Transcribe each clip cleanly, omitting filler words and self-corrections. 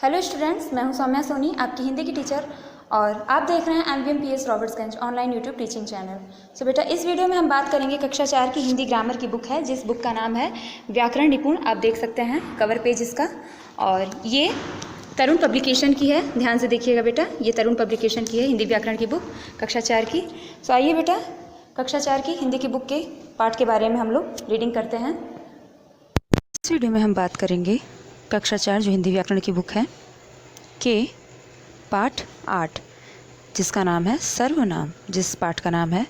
Hello students, मैं हूं सौम्या सोनी, आपकी हिंदी की टीचर, और आप देख रहे हैं MVM PS Robertsganj online YouTube teaching channel. So बेटा, इस वीडियो में हम बात करेंगे कक्षा 4 की हिंदी ग्रामर की बुक है, जिस बुक का नाम है व्याकरण निपुण। आप देख सकते हैं कवर पेज इसका, और ये तरुण पब्लिकेशन की है। ध्यान से देखिएगा बेटा, ये तरुण पब्लिकेशन की है हिंदी व्याकरण की बुक कक्षा 4 की। सो आइए बेटा, कक्षा 4 की हिंदी की बुक के पाठ के बारे में हम लोग रीडिंग करते हैं। इस वीडियो में हम बात करेंगे कक्षा 4 जो हिंदी व्याकरण की बुक है के पाठ 8, जिसका नाम है सर्वनाम। जिस पाठ का नाम है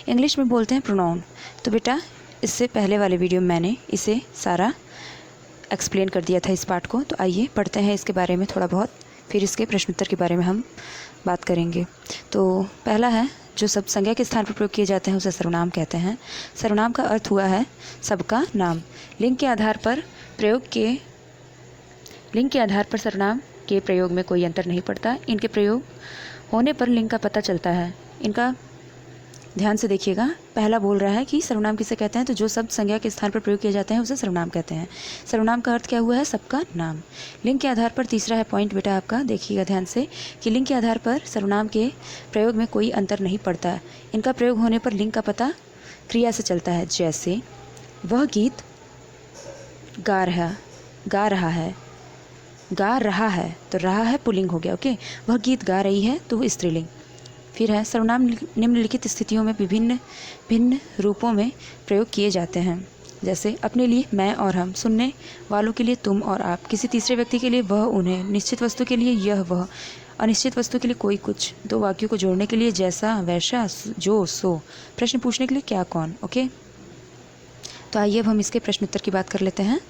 इंग्लिश में बोलते हैं प्रोनाउन। तो बेटा, इससे पहले वाले वीडियो में मैंने इसे सारा एक्सप्लेन कर दिया था इस पाठ को। तो आइए पढ़ते हैं इसके बारे में थोड़ा बहुत, फिर इसके प्रश्नोत्तर के बारे में हम बात करेंगे। तो पहला है, जो सब संज्ञा के स्थान पर प्रयोग किए जाते हैं उसे सर्वनाम कहते हैं। सर्वनाम का अर्थ हुआ है सबका नाम। लिंग के आधार पर सर्वनाम के प्रयोग में कोई अंतर नहीं पड़ता। इनके प्रयोग होने पर लिंग का पता चलता है। इनका ध्यान से देखिएगा, पहला बोल रहा है कि सर्वनाम किसे कहते हैं, तो जो शब्द संज्ञा के स्थान पर प्रयोग किए जाते हैं उसे सर्वनाम कहते हैं। सर्वनाम का अर्थ क्या हुआ है, सबका नाम। लिंग के आधार पर तीसरा है पॉइंट बेटा आपका, देखिएगा ध्यान से कि लिंग के आधार पर सर्वनाम के प्रयोग में कोई अंतर नहीं पड़ता। इनका प्रयोग होने पर लिंग का पता क्रिया से चलता है। जैसे वह गीत गा रहा है, तो रहा है पुल्लिंग हो गया। ओके, वह गीत गा रही है तो वो स्त्रीलिंग। फिर है, सर्वनाम निम्नलिखित स्थितियों में भिन्न रूपों में प्रयोग किए जाते हैं। जैसे अपने लिए मैं और हम, सुनने वालों के लिए तुम और आप, किसी तीसरे व्यक्ति के लिए वह उन्हें, निश्चित वस्तु के लिए यह वह, अनिश्चित वस्तु के लिए कोई कुछ, दो वाक्यों को जोड़ने के लिए जैसा वैसा, जो सो, प्रश्न पूछने के लिए क्या कौन। ओके, तो आइए अब हम इसके प्रश्नोत्तर की बात कर लेते हैं।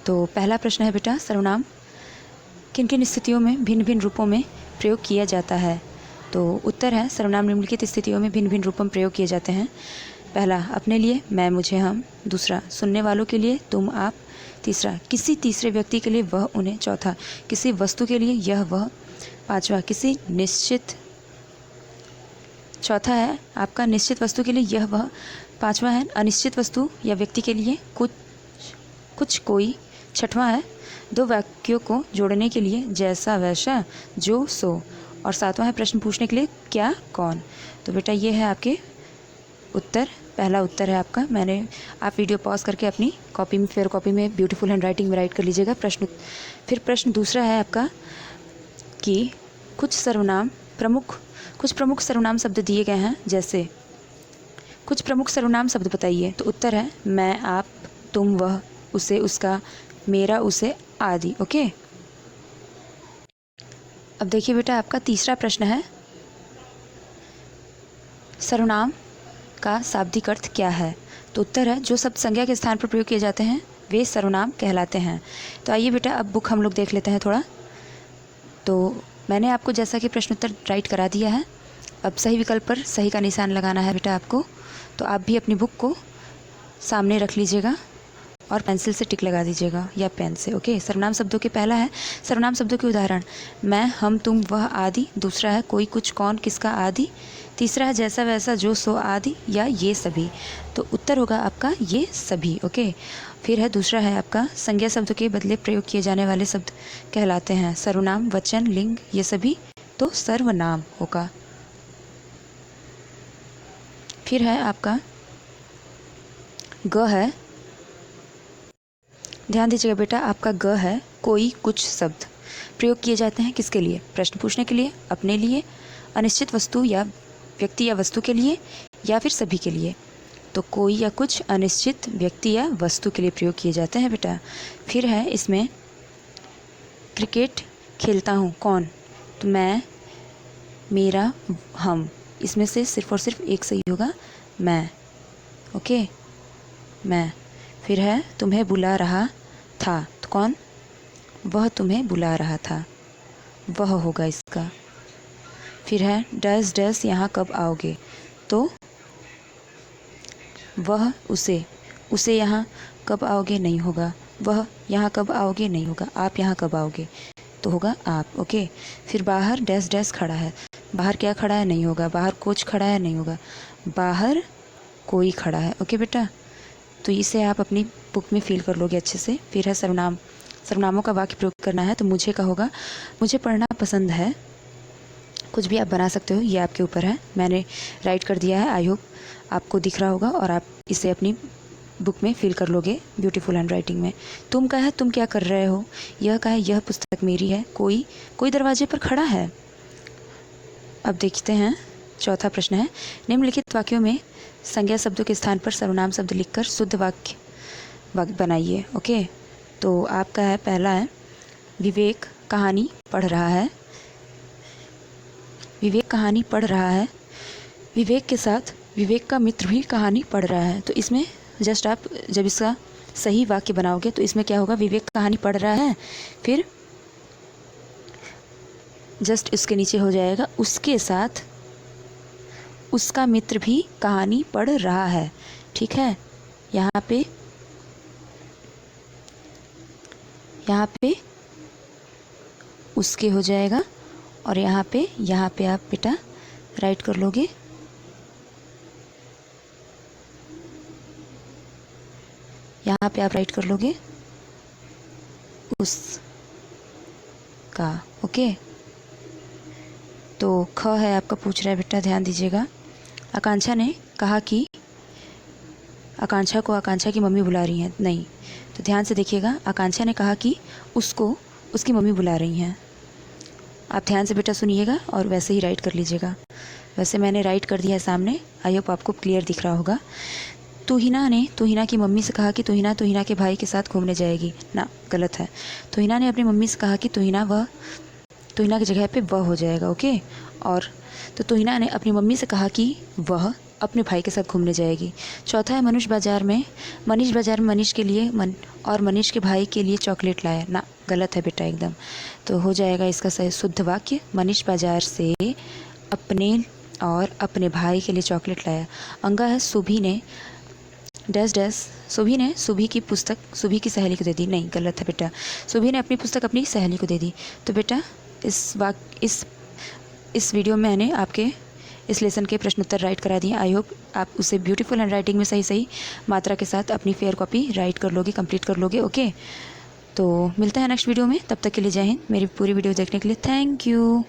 तो पहला प्रश्न है बेटा, सर्वनाम किन किन स्थितियों में भिन्न भिन्न रूपों में प्रयोग किया जाता है। तो उत्तर है, सर्वनाम निम्नलिखित स्थितियों में भिन्न भिन्न रूपों में प्रयोग किए जाते हैं। पहला, अपने लिए मैं मुझे हम। दूसरा, सुनने वालों के लिए तुम आप। तीसरा, किसी तीसरे व्यक्ति के लिए वह उन्हें। चौथा, किसी वस्तु के लिए यह वह। पांचवा, किसी निश्चित, चौथा है आपका निश्चित वस्तु के लिए यह वह। पांचवा है अनिश्चित वस्तु या व्यक्ति के लिए कुछ कोई। छठवां है दो वाक्यों को जोड़ने के लिए जैसा वैसा, जो सो। और सातवां है प्रश्न पूछने के लिए क्या कौन। तो बेटा, ये है आपके उत्तर। पहला उत्तर है आपका। आप वीडियो पॉज करके अपनी कॉपी में, फेयर कॉपी में, ब्यूटीफुल हैंडराइटिंग में राइट कर लीजिएगा प्रश्न। फिर प्रश्न दूसरा है आपका कि कुछ प्रमुख सर्वनाम शब्द दिए गए हैं। जैसे कुछ प्रमुख सर्वनाम शब्द बताइए। तो उत्तर है मैं, आप, तुम, वह, उसे, उसका, मेरा, उसे आदि। ओके, अब देखिए बेटा, आपका तीसरा प्रश्न है, सर्वनाम का शाब्दिक अर्थ क्या है। तो उत्तर है जो शब्द संज्ञा के स्थान पर प्रयोग किए जाते हैं वे सर्वनाम कहलाते हैं। तो आइए बेटा, अब बुक हम लोग देख लेते हैं थोड़ा। तो मैंने आपको जैसा कि प्रश्नोत्तर राइट करा दिया है, अब सही विकल्प पर सही का निशान लगाना है बेटा आपको। तो आप भी अपनी बुक को सामने रख लीजिएगा और पेंसिल से टिक लगा दीजिएगा या पेन से। ओके, सर्वनाम शब्दों के पहला है सर्वनाम शब्दों के उदाहरण, मैं, हम, तुम, वह आदि। दूसरा है कोई, कुछ, कौन, किसका आदि। तीसरा है जैसा वैसा, जो सो आदि, या ये सभी। तो उत्तर होगा आपका ये सभी। ओके, फिर है दूसरा है आपका संज्ञा शब्द के बदले प्रयोग किए जाने वाले शब्द कहलाते हैं सर्वनाम, वचन, लिंग, ये सभी तो सर्वनाम होगा। फिर है आपका ग है, ध्यान दीजिएगा बेटा, आपका ग है कोई, कुछ शब्द प्रयोग किए जाते हैं किसके लिए, प्रश्न पूछने के लिए, अपने लिए, अनिश्चित वस्तु या व्यक्ति या वस्तु के लिए, या फिर सभी के लिए। तो कोई या कुछ अनिश्चित व्यक्ति या वस्तु के लिए प्रयोग किए जाते हैं बेटा। फिर है इसमें क्रिकेट खेलता हूँ कौन, तो मैं, मेरा, हम। इसमें से सिर्फ और सिर्फ एक सही होगा, मैं। ओके, मैं। फिर है तुम्हें बुला रहा था, तो कौन, वह तुम्हें बुला रहा था, वह होगा इसका। फिर है डैश डैश यहाँ कब आओगे, तो वह, उसे यहाँ कब आओगे नहीं होगा, वह यहाँ कब आओगे नहीं होगा, आप यहाँ कब आओगे, तो होगा आप। ओके, फिर बाहर डैश डैश खड़ा है, बाहर क्या खड़ा है नहीं होगा, बाहर कुछ खड़ा है नहीं होगा, बाहर कोई खड़ा है। ओके बेटा, तो इसे आप अपनी बुक में फिल कर लोगे अच्छे से। फिर है सर्वनाम सर्वनामों का वाक्य प्रयोग करना है तो मुझे का होगा मुझे पढ़ना पसंद है। कुछ भी आप बना सकते हो, ये आपके ऊपर है। मैंने राइट कर दिया है, आई होप आपको दिख रहा होगा और आप इसे अपनी बुक में फिल कर लोगे ब्यूटीफुल हैंड राइटिंग में। तुम का है तुम क्या कर रहे हो, यह का है यह पुस्तक मेरी है, कोई दरवाजे पर खड़ा है। अब देखते हैं चौथा प्रश्न है, निम्नलिखित वाक्यों में संज्ञा शब्दों के स्थान पर सर्वनाम शब्द लिखकर शुद्ध वाक्य बनाइए। ओके, तो आपका है पहला है विवेक कहानी पढ़ रहा है। विवेक कहानी पढ़ रहा है, विवेक के साथ विवेक का मित्र भी कहानी पढ़ रहा है। तो इसमें जस्ट आप जब इसका सही वाक्य बनाओगे तो इसमें क्या होगा, विवेक कहानी पढ़ रहा है, फिर जस्ट इसके नीचे हो जाएगा उसके साथ उसका मित्र भी कहानी पढ़ रहा है। ठीक है, यहाँ पे उसके हो जाएगा और यहाँ पे आप बेटा राइट कर लोगे यहाँ पे आप राइट कर लोगे उसका। ओके, तो ख है आपका पूछ रहा है बेटा, ध्यान दीजिएगा। आकांक्षा ने कहा कि आकांक्षा को आकांक्षा की मम्मी बुला रही हैं, नहीं, तो ध्यान से देखिएगा। आकांक्षा ने कहा कि उसको उसकी मम्मी बुला रही हैं। आप ध्यान से बेटा सुनिएगा और वैसे ही राइट कर लीजिएगा। वैसे मैंने राइट कर दिया है सामने, आई होप आपको क्लियर दिख रहा होगा। तुहिना ने तुहिना की मम्मी से कहा कि तुहिना के भाई के साथ घूमने जाएगी, ना गलत है। तुहिना ने अपनी मम्मी से कहा कि तुहिना की जगह पे वह हो जाएगा। ओके, और तो तुहिना ने अपनी मम्मी से कहा कि वह अपने भाई के साथ घूमने जाएगी। चौथा है मनीष बाजार में मनीष के लिए और मनीष के भाई के लिए चॉकलेट लाया, ना गलत है बेटा एकदम। तो हो जाएगा इसका सही शुद्ध वाक्य, मनीष बाजार से अपने और अपने भाई के लिए चॉकलेट लाया। अंगा है सुभी ने सुभी की पुस्तक सुभी की सहेली को दे दी, नहीं गलत है बेटा। सुभी ने अपनी पुस्तक अपनी सहेली को दे दी। तो बेटा इस वीडियो में मैंने आपके इस लेसन के प्रश्न उत्तर राइट करा दिए। आई होप आप उसे ब्यूटीफुल हैंड राइटिंग में सही मात्रा के साथ अपनी फेयर कॉपी राइट कर लोगे, कंप्लीट कर लोगे। ओके, तो मिलते हैं नेक्स्ट वीडियो में, तब तक के लिए जय हिंद। मेरी पूरी वीडियो देखने के लिए थैंक यू।